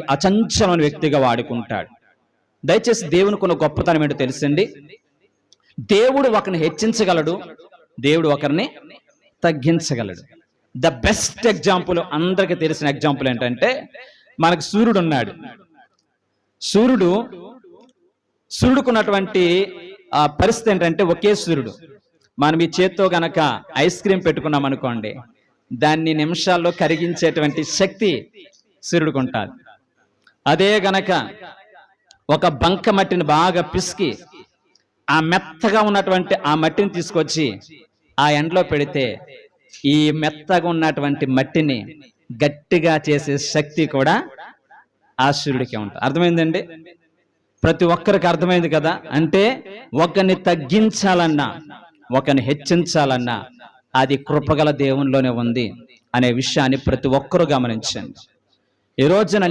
కలిగినటువంటి అచంచలమైన వ్యక్తిగా వాడుకుంటాడు. దయచేసి దేవుని కొన్ని గొప్పతనం ఏంటో తెలుసండి. దేవుడు ఒకరిని హెచ్చించగలడు, దేవుడు ఒకరిని తగ్గించగలడు. ద బెస్ట్ ఎగ్జాంపుల్, అందరికీ తెలిసిన ఎగ్జాంపుల్ ఏంటంటే, మనకు సూర్యుడు ఉన్నాడు. సూర్యుడుకున్నటువంటి పరిస్థితి ఏంటంటే, ఒకే సూర్యుడు. మనం ఈ చేత్తో గనక ఐస్ క్రీమ్ పెట్టుకున్నాం అనుకోండి, దాన్ని నిమిషాల్లో కరిగించేటువంటి శక్తి సూర్యుడికి ఉంటుంది. అదే గనక ఒక బంక మట్టిని బాగా పిసికి ఆ మెత్తగా ఉన్నటువంటి ఆ మట్టిని తీసుకొచ్చి ఆ ఎండలో పెడితే ఈ మెత్తగా ఉన్నటువంటి మట్టిని గట్టిగా చేసే శక్తి కూడా ఆ సూర్యుడికే ఉంటుంది. అర్థమైందండి? ప్రతి ఒక్కరికి అర్థమైంది కదా. అంటే ఒకరిని తగ్గించాలన్నా, ఒకరిని హెచ్చించాలన్నా అది కృపగల దేవునిలోనే ఉంది అనే విషయాన్ని ప్రతి ఒక్కరూ గమనించండి. ఈ రోజున